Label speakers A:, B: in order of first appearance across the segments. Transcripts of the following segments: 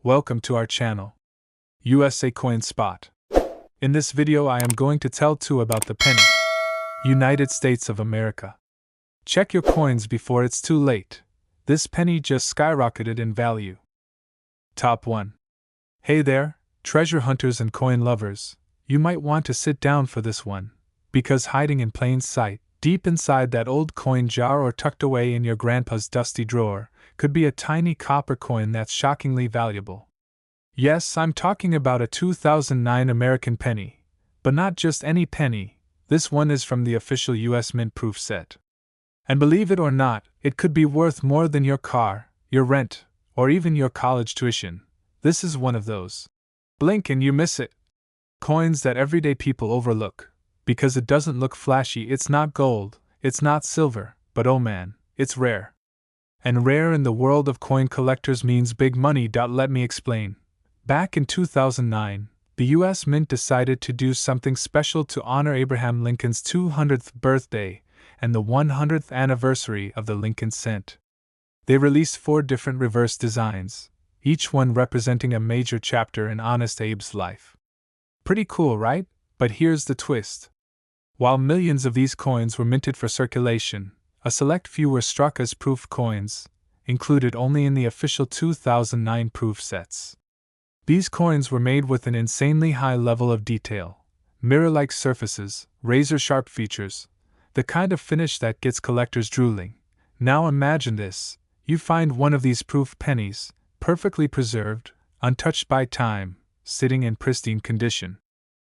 A: Welcome to our channel, USA Coin Spot. In this video I am going to tell about the penny, United States of America. Check your coins before it's too late. This penny just skyrocketed in value. Top 1. Hey there, treasure hunters and coin lovers. You might want to sit down for this one, because hiding in plain sight, deep inside that old coin jar or tucked away in your grandpa's dusty drawer, could be a tiny copper coin that's shockingly valuable. Yes, I'm talking about a 2009 American penny, but not just any penny. This one is from the official US Mint proof set. And believe it or not, it could be worth more than your car, your rent, or even your college tuition. This is one of those. Blink and you miss it. Coins that everyday people overlook, because it doesn't look flashy. It's not gold, it's not silver, but oh man, it's rare. And rare in the world of coin collectors means big money. Let me explain. Back in 2009, the US Mint decided to do something special to honor Abraham Lincoln's 200th birthday and the 100th anniversary of the Lincoln cent. They released 4 different reverse designs, each one representing a major chapter in Honest Abe's life. Pretty cool, right? But here's the twist. While millions of these coins were minted for circulation, a select few were struck as proof coins, included only in the official 2009 proof sets. These coins were made with an insanely high level of detail, mirror-like surfaces, razor-sharp features, the kind of finish that gets collectors drooling. Now imagine this: you find one of these proof pennies, perfectly preserved, untouched by time, sitting in pristine condition.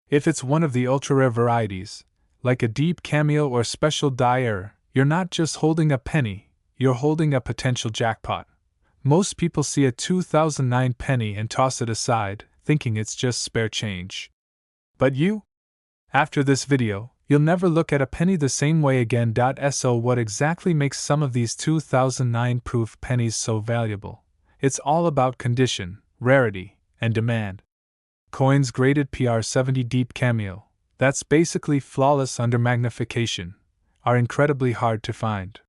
A: If it's one of the ultra-rare varieties, like a deep cameo or special die error, you're not just holding a penny, you're holding a potential jackpot. Most people see a 2009 penny and toss it aside, thinking it's just spare change. But you? After this video, you'll never look at a penny the same way again. So what exactly makes some of these 2009 proof pennies so valuable? It's all about condition, rarity, and demand. Coins graded PR70 deep cameo, that's basically flawless under magnification, are incredibly hard to find.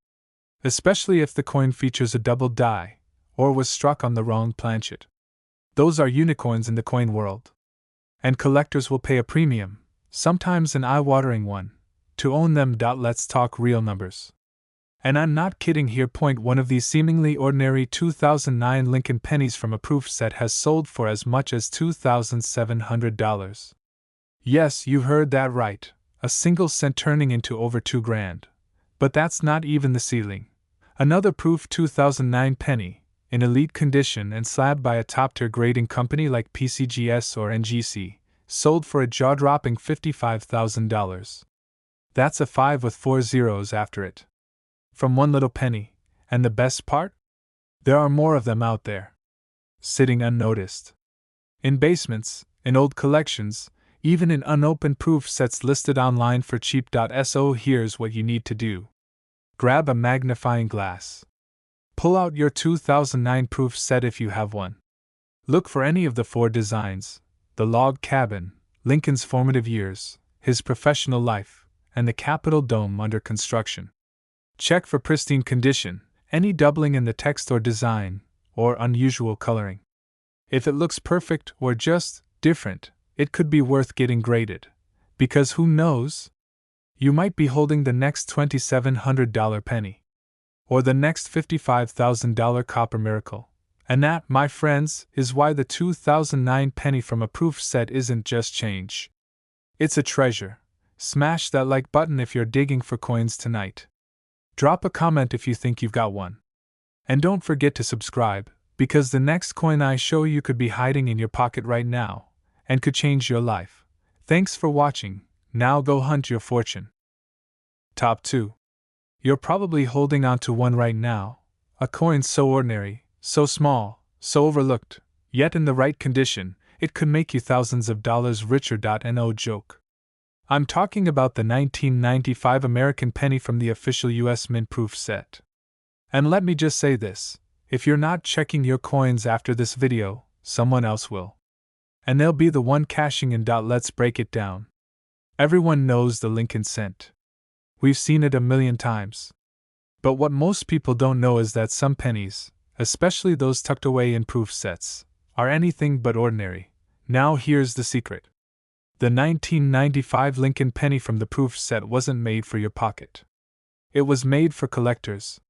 A: Especially if the coin features a double die, or was struck on the wrong planchet. Those are unicorns in the coin world. And collectors will pay a premium, sometimes an eye-watering one, to own them. Let's talk real numbers. And I'm not kidding here. Point one of these seemingly ordinary 2009 Lincoln pennies from a proof set has sold for as much as $2,700. Yes, you heard that right, a single cent turning into over $2,000. But that's not even the ceiling. Another proof 2009 penny, in elite condition and slabbed by a top-tier grading company like PCGS or NGC, sold for a jaw-dropping $55,000. That's a 5 with 4 zeros after it. From one little penny, and the best part? There are more of them out there, sitting unnoticed. In basements, in old collections, even in unopened proof sets listed online for cheap. So here's what you need to do. Grab a magnifying glass. Pull out your 2009 proof set if you have one. Look for any of the 4 designs: the log cabin, Lincoln's formative years, his professional life, and the Capitol dome under construction. Check for pristine condition, any doubling in the text or design, or unusual coloring. If it looks perfect or just different, it could be worth getting graded. Because who knows? You might be holding the next $2,700 penny. Or the next $55,000 copper miracle. And that, my friends, is why the 2009 penny from a proof set isn't just change. It's a treasure. Smash that like button if you're digging for coins tonight. Drop a comment if you think you've got one. And don't forget to subscribe, because the next coin I show you could be hiding in your pocket right now, and could change your life. Thanks for watching. Now go hunt your fortune. Top 2. You're probably holding on to one right now, a coin so ordinary, so small, so overlooked, yet in the right condition, it could make you thousands of dollars richer. No joke. I'm talking about the 1995 American penny from the official US Mint proof set. And let me just say this: if you're not checking your coins after this video, someone else will. And they'll be the one cashing in. Let's break it down. Everyone knows the Lincoln cent. We've seen it a million times. But what most people don't know is that some pennies, especially those tucked away in proof sets, are anything but ordinary. Now here's the secret. The 1995 Lincoln penny from the proof set wasn't made for your pocket. It was made for collectors.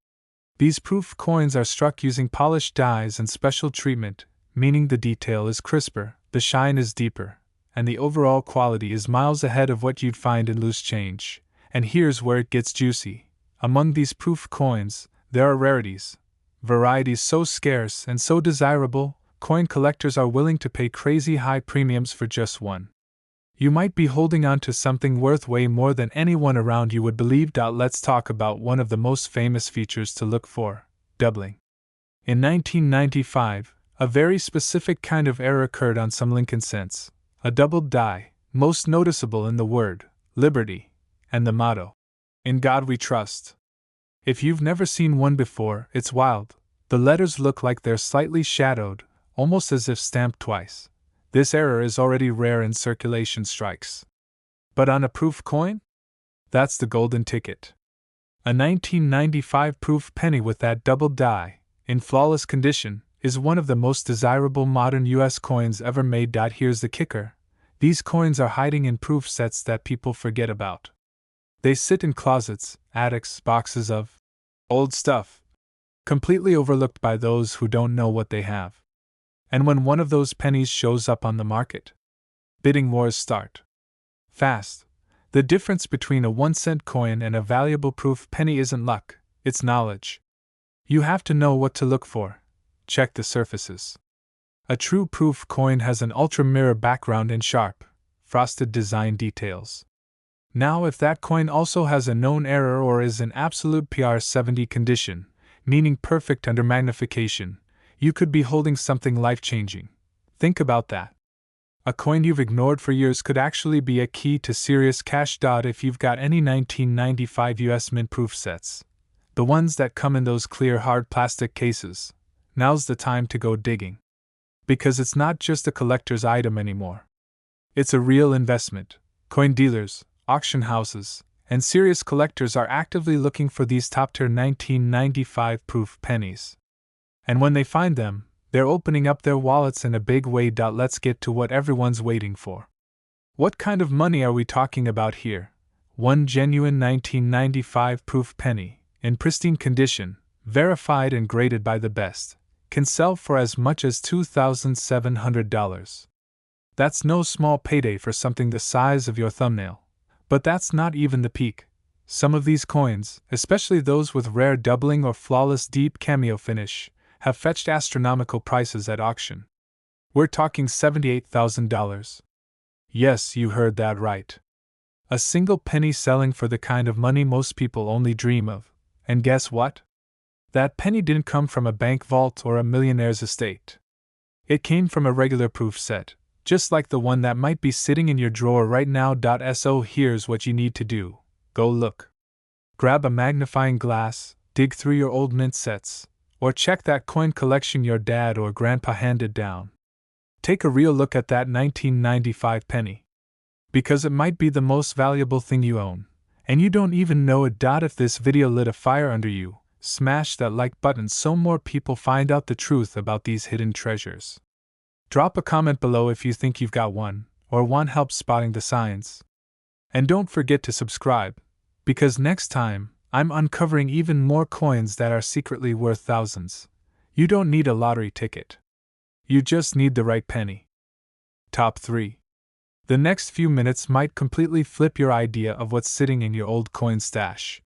A: These proof coins are struck using polished dies and special treatment, meaning the detail is crisper, the shine is deeper, and the overall quality is miles ahead of what you'd find in loose change. And here's where it gets juicy. Among these proof coins, there are rarities. Varieties so scarce and so desirable, coin collectors are willing to pay crazy high premiums for just one. You might be holding on to something worth way more than anyone around you would believe. Let's talk about one of the most famous features to look for: doubling. In 1995, a very specific kind of error occurred on some Lincoln cents. A doubled die, most noticeable in the word Liberty and the motto, "In God We Trust." If you've never seen one before, it's wild. The letters look like they're slightly shadowed, almost as if stamped twice. This error is already rare in circulation strikes. But on a proof coin? That's the golden ticket. A 1995 proof penny with that doubled die, in flawless condition, is one of the most desirable modern US coins ever made. Here's the kicker: these coins are hiding in proof sets that people forget about. They sit in closets, attics, boxes of old stuff, completely overlooked by those who don't know what they have. And when one of those pennies shows up on the market, bidding wars start. Fast. The difference between a 1-cent coin and a valuable proof penny isn't luck, it's knowledge. You have to know what to look for. Check the surfaces. A true proof coin has an ultra-mirror background and sharp, frosted design details. Now, if that coin also has a known error or is in absolute PR70 condition, meaning perfect under magnification, you could be holding something life-changing. Think about that. A coin you've ignored for years could actually be a key to serious cash. If you've got any 1995 US Mint proof sets, the ones that come in those clear hard plastic cases, now's the time to go digging. Because it's not just a collector's item anymore. It's a real investment. Coin dealers, auction houses, and serious collectors are actively looking for these top-tier 1995 proof pennies. And when they find them, they're opening up their wallets in a big way. Let's get to what everyone's waiting for. What kind of money are we talking about here? One genuine 1995 proof penny, in pristine condition, verified and graded by the best, can sell for as much as $2,700. That's no small payday for something the size of your thumbnail. But that's not even the peak. Some of these coins, especially those with rare doubling or flawless deep cameo finish, have fetched astronomical prices at auction. We're talking $78,000. Yes, you heard that right. A single penny selling for the kind of money most people only dream of. And guess what? That penny didn't come from a bank vault or a millionaire's estate. It came from a regular proof set, just like the one that might be sitting in your drawer right now. So here's what you need to do. Go look. Grab a magnifying glass, dig through your old mint sets, or check that coin collection your dad or grandpa handed down. Take a real look at that 1995 penny. Because it might be the most valuable thing you own, and you don't even know it. If this video lit a fire under you, smash that like button so more people find out the truth about these hidden treasures. Drop a comment below if you think you've got one, or want help spotting the signs. And don't forget to subscribe, because next time, I'm uncovering even more coins that are secretly worth thousands. You don't need a lottery ticket. You just need the right penny. Top 3. The next few minutes might completely flip your idea of what's sitting in your old coin stash.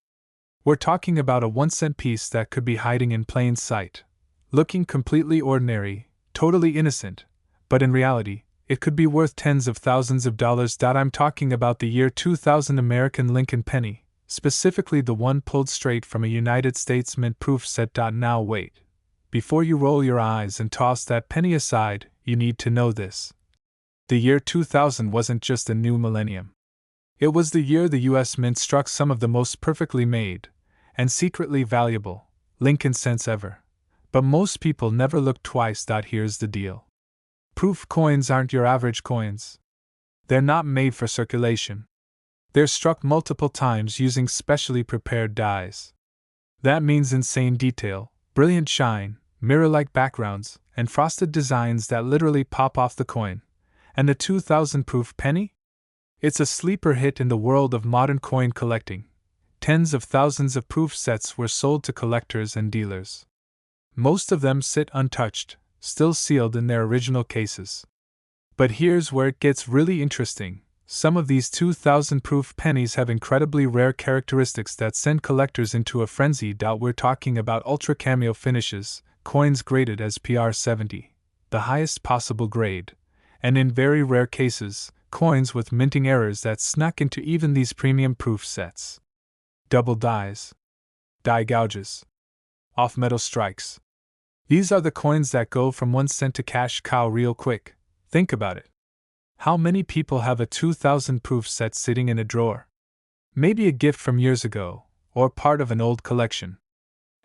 A: We're talking about a 1-cent piece that could be hiding in plain sight, looking completely ordinary, totally innocent, but in reality, it could be worth tens of thousands of dollars. I'm talking about the year 2000 American Lincoln penny, specifically the one pulled straight from a United States Mint proof set. Now wait. Before you roll your eyes and toss that penny aside, you need to know this. The year 2000 wasn't just a new millennium. It was the year the US Mint struck some of the most perfectly made, and secretly valuable, Lincoln cents ever. But most people never look twice. Here's the deal. Proof coins aren't your average coins. They're not made for circulation. They're struck multiple times using specially prepared dies. That means insane detail, brilliant shine, mirror-like backgrounds, and frosted designs that literally pop off the coin. And the 2000 proof penny? It's a sleeper hit in the world of modern coin collecting. Tens of thousands of proof sets were sold to collectors and dealers. Most of them sit untouched, still sealed in their original cases. But here's where it gets really interesting. Some of these 2000 proof pennies have incredibly rare characteristics that send collectors into a frenzy. We're talking about ultra cameo finishes, coins graded as PR70, the highest possible grade, and in very rare cases, coins with minting errors that snuck into even these premium proof sets. Double dies, die gouges, off-metal strikes. These are the coins that go from 1 cent to cash cow real quick. Think about it. How many people have a 2000 proof set sitting in a drawer? Maybe a gift from years ago, or part of an old collection.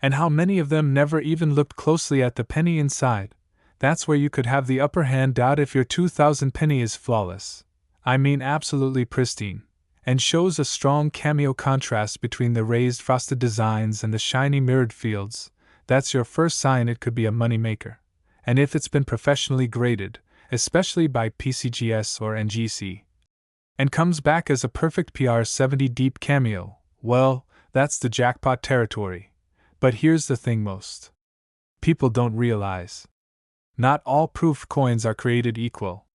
A: And how many of them never even looked closely at the penny inside? That's where you could have the upper hand out if your 2000 penny is flawless. I mean absolutely pristine, and shows a strong cameo contrast between the raised frosted designs and the shiny mirrored fields. That's your first sign it could be a moneymaker. And if it's been professionally graded, especially by PCGS or NGC, and comes back as a perfect PR70 deep cameo, well, that's the jackpot territory. But here's the thing most people don't realize. Not all proof coins are created equal.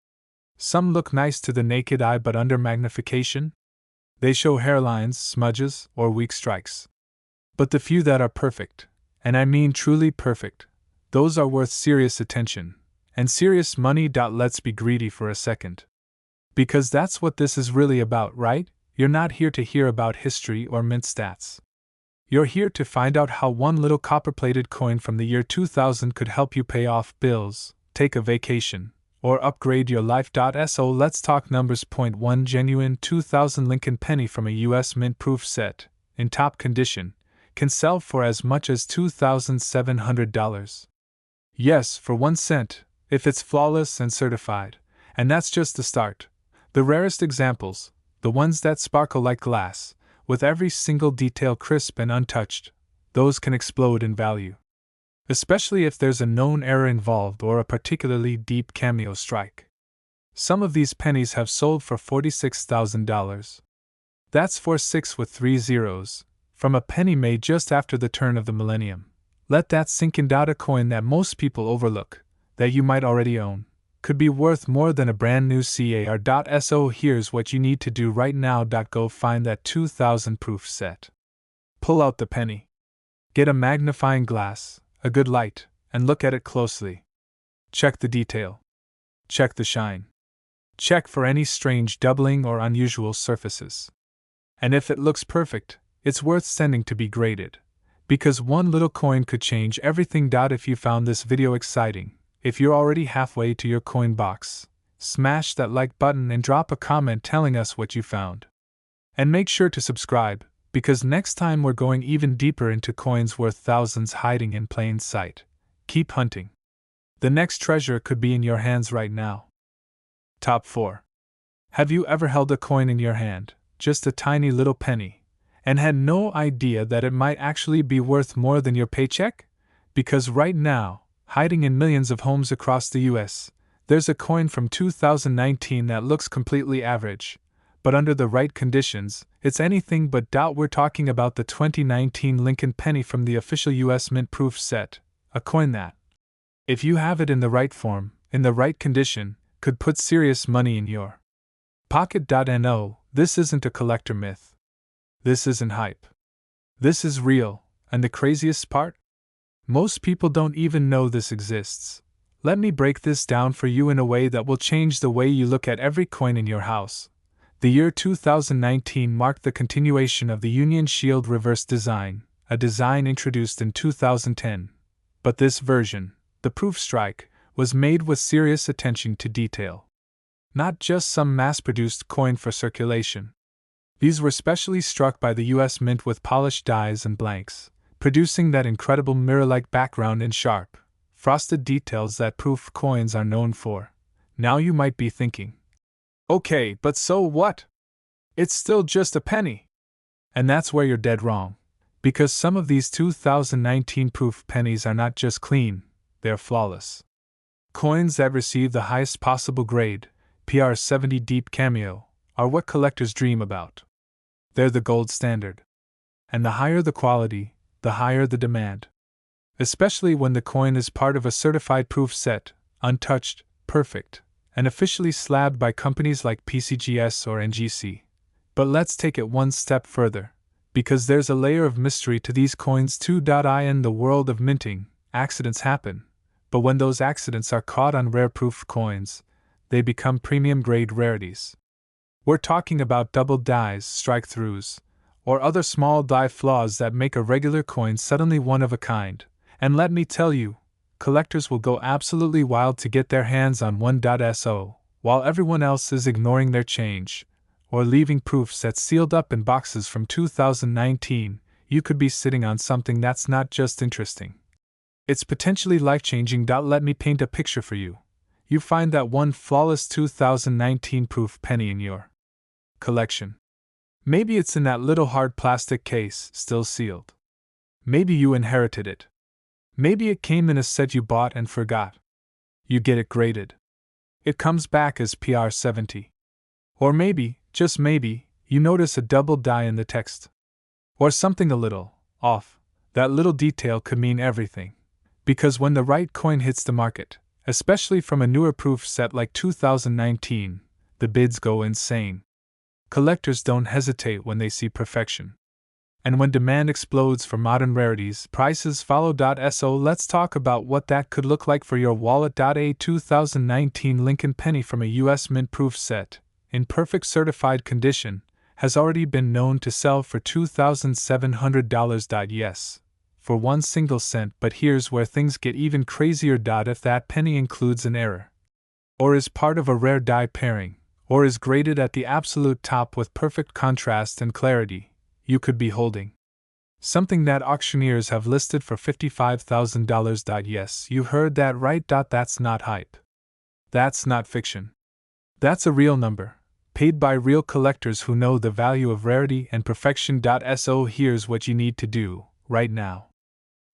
A: Some look nice to the naked eye, but under magnification, they show hairlines, smudges, or weak strikes. But the few that are perfect, and I mean truly perfect, those are worth serious attention, and serious money. Let's be greedy for a second. Because that's what this is really about, right? You're not here to hear about history or mint stats. You're here to find out how one little copper-plated coin from the year 2000 could help you pay off bills, take a vacation, or upgrade your life. So let's talk numbers. Point 1. Genuine 2000 Lincoln Penny from a US mint proof set, in top condition, can sell for as much as $2,700. Yes, for 1 cent, if it's flawless and certified. And that's just the start. The rarest examples, the ones that sparkle like glass, with every single detail crisp and untouched, those can explode in value. Especially if there's a known error involved or a particularly deep cameo strike. Some of these pennies have sold for $46,000. That's 46 with 3 zeros, from a penny made just after the turn of the millennium. Let that sink in. A coin that most people overlook, that you might already own, could be worth more than a brand new car. So here's what you need to do right now. Go find that 2000 proof set. Pull out the penny. Get a magnifying glass, a good light, and look at it closely. Check the detail. Check the shine. Check for any strange doubling or unusual surfaces. And if it looks perfect, it's worth sending to be graded. Because one little coin could change everything. If you found this video exciting, if you're already halfway to your coin box, smash that like button and drop a comment telling us what you found. And make sure to subscribe, because next time we're going even deeper into coins worth thousands hiding in plain sight. Keep hunting. The next treasure could be in your hands right now. Top 4. Have you ever held a coin in your hand, just a tiny little penny, and had no idea that it might actually be worth more than your paycheck? Because right now, hiding in millions of homes across the US, there's a coin from 2019 that looks completely average, but under the right conditions, it's anything but. We're talking about the 2019 Lincoln Penny from the official US Mint proof set, a coin that, if you have it in the right form, in the right condition, could put serious money in your pocket. No, this isn't a collector myth. This isn't hype. This is real, and the craziest part? Most people don't even know this exists. Let me break this down for you in a way that will change the way you look at every coin in your house. The year 2019 marked the continuation of the Union Shield reverse design, a design introduced in 2010. But this version, the proof strike, was made with serious attention to detail. Not just some mass-produced coin for circulation. These were specially struck by the US Mint with polished dies and blanks, producing that incredible mirror-like background and sharp, frosted details that proof coins are known for. Now you might be thinking, okay, but so what? It's still just a penny. And that's where you're dead wrong. Because some of these 2019 proof pennies are not just clean, they're flawless. Coins that receive the highest possible grade, PR70 Deep Cameo, are what collectors dream about. They're the gold standard. And the higher the quality, the higher the demand. Especially when the coin is part of a certified proof set, untouched, perfect, and officially slabbed by companies like PCGS or NGC. But let's take it one step further, because there's a layer of mystery to these coins too. In the world of minting, accidents happen, but when those accidents are caught on rare proof coins, they become premium grade rarities. We're talking about double dies, strike-throughs, or other small die flaws that make a regular coin suddenly one of a kind. And let me tell you, collectors will go absolutely wild to get their hands on 1.so, while everyone else is ignoring their change, or leaving proof sets sealed up in boxes from 2019. You could be sitting on something that's not just interesting. It's potentially life-changing. Let me paint a picture for you. You find that one flawless 2019 proof penny in your collection. Maybe it's in that little hard plastic case, still sealed. Maybe you inherited it. Maybe it came in a set you bought and forgot. You get it graded. It comes back as PR70. Or maybe, just maybe, you notice a double die in the text. Or something a little off. That little detail could mean everything. Because when the right coin hits the market, especially from a newer proof set like 2019, the bids go insane. Collectors don't hesitate when they see perfection. And when demand explodes for modern rarities, prices follow. So let's talk about what that could look like for your wallet. A 2019 Lincoln Penny from a US Mint proof set, in perfect certified condition, has already been known to sell for $2,700. Yes, for 1 single cent. But here's where things get even crazier. If that penny includes an error, or is part of a rare die pairing, or is graded at the absolute top with perfect contrast and clarity, you could be holding something that auctioneers have listed for $55,000. Yes, you heard that right. That's not hype. That's not fiction. That's a real number, paid by real collectors who know the value of rarity and perfection. So here's what you need to do right now.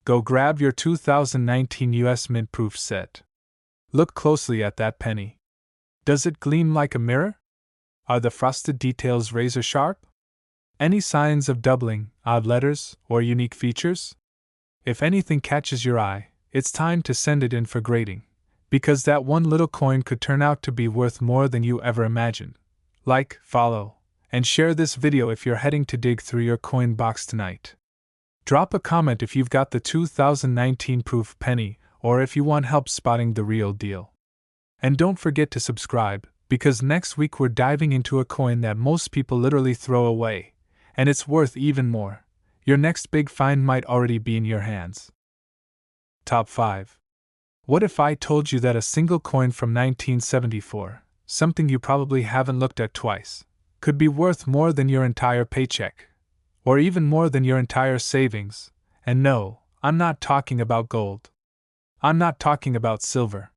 A: Go grab your 2019 US Mint proof set. Look closely at that penny. Does it gleam like a mirror? Are the frosted details razor sharp? Any signs of doubling, odd letters, or unique features? If anything catches your eye, it's time to send it in for grading, because that one little coin could turn out to be worth more than you ever imagined. Like, follow, and share this video if you're heading to dig through your coin box tonight. Drop a comment if you've got the 2019 proof penny, or if you want help spotting the real deal. And don't forget to subscribe, because next week we're diving into a coin that most people literally throw away, and it's worth even more. Your next big find might already be in your hands. Top 5. What if I told you that a single coin from 1974, something you probably haven't looked at twice, could be worth more than your entire paycheck? Or even more than your entire savings? And no, I'm not talking about gold. I'm not talking about silver.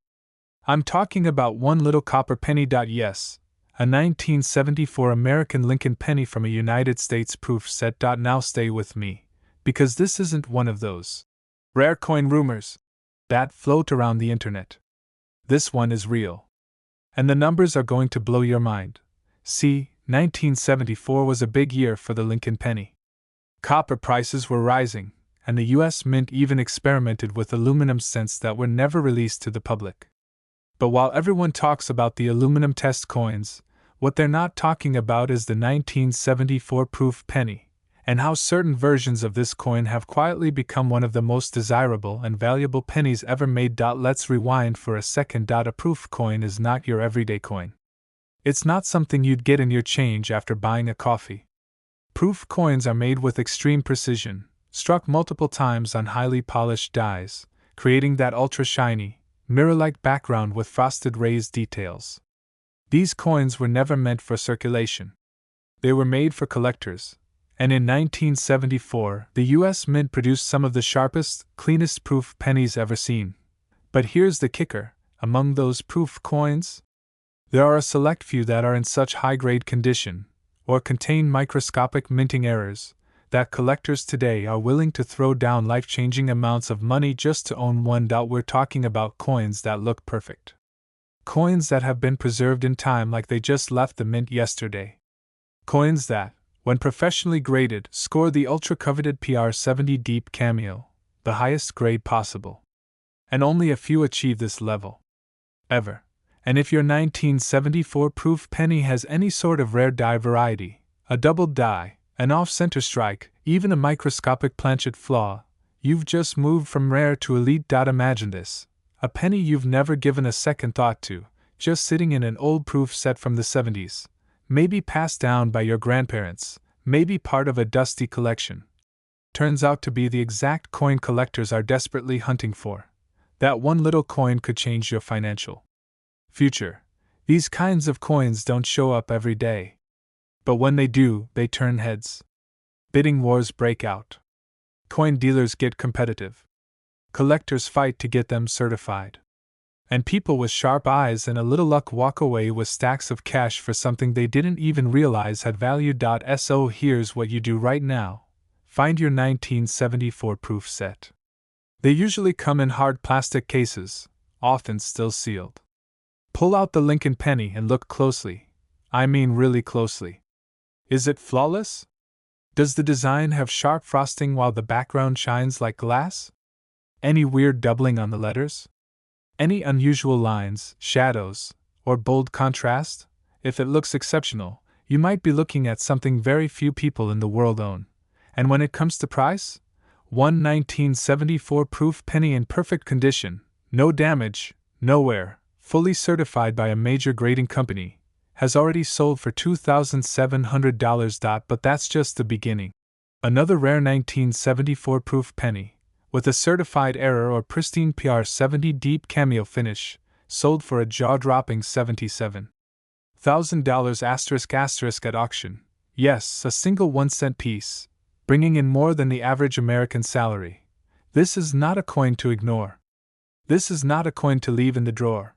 A: I'm talking about one little copper penny. Yes, a 1974 American Lincoln Penny from a United States proof set. Now stay with me, because this isn't one of those rare coin rumors that float around the internet. This one is real. And the numbers are going to blow your mind. See, 1974 was a big year for the Lincoln Penny. Copper prices were rising, and the US Mint even experimented with aluminum cents that were never released to the public. But while everyone talks about the aluminum test coins, what they're not talking about is the 1974 proof penny, and how certain versions of this coin have quietly become one of the most desirable and valuable pennies ever made. Let's rewind for a second. A proof coin is not your everyday coin. It's not something you'd get in your change after buying a coffee. Proof coins are made with extreme precision, struck multiple times on highly polished dies, creating that ultra-shiny, mirror-like background with frosted raised details. These coins were never meant for circulation. They were made for collectors, and in 1974, the US Mint produced some of the sharpest, cleanest proof pennies ever seen. But here's the kicker: among those proof coins, there are a select few that are in such high-grade condition, or contain microscopic minting errors, that collectors today are willing to throw down life-changing amounts of money just to own one. We're talking about coins that look perfect. Coins that have been preserved in time like they just left the mint yesterday. Coins that, when professionally graded, score the ultra-coveted PR70 Deep Cameo, the highest grade possible. And only a few achieve this level. Ever. And if your 1974 proof penny has any sort of rare die variety, a double die, an off-center strike, even a microscopic planchet flaw, you've just moved from rare to elite. Imagine this. A penny you've never given a second thought to, just sitting in an old proof set from the 70s, maybe passed down by your grandparents, maybe part of a dusty collection. Turns out to be the exact coin collectors are desperately hunting for. That one little coin could change your financial future. These kinds of coins don't show up every day. But when they do, they turn heads. Bidding wars break out. Coin dealers get competitive. Collectors fight to get them certified. And people with sharp eyes and a little luck walk away with stacks of cash for something they didn't even realize had value. So here's what you do right now. Find your 1974 proof set. They usually come in hard plastic cases, often still sealed. Pull out the Lincoln penny and look closely. I mean really closely. Is it flawless? Does the design have sharp frosting while the background shines like glass? Any weird doubling on the letters? Any unusual lines, shadows, or bold contrast? If it looks exceptional, you might be looking at something very few people in the world own. And when it comes to price? One 1974 proof penny in perfect condition, no damage, no wear, fully certified by a major grading company, has already sold for $2,700. But that's just the beginning. Another rare 1974 proof penny, with a certified error or pristine PR70 Deep Cameo finish, sold for a jaw-dropping $77,000 at auction. Yes, a single 1-cent piece, bringing in more than the average American salary. This is not a coin to ignore. This is not a coin to leave in the drawer.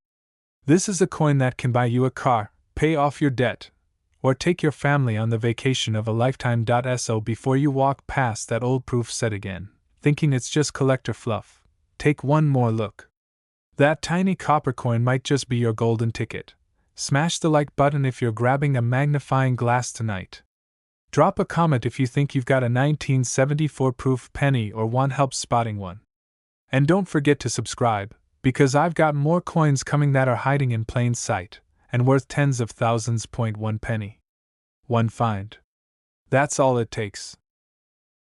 A: This is a coin that can buy you a car, pay off your debt, or take your family on the vacation of a lifetime. So before you walk past that old proof set again, thinking it's just collector fluff, take one more look. That tiny copper coin might just be your golden ticket. Smash the like button if you're grabbing a magnifying glass tonight. Drop a comment if you think you've got a 1974 proof penny or want help spotting one. And don't forget to subscribe, because I've got more coins coming that are hiding in plain sight, and worth tens of thousands. 1 penny. One find. That's all it takes.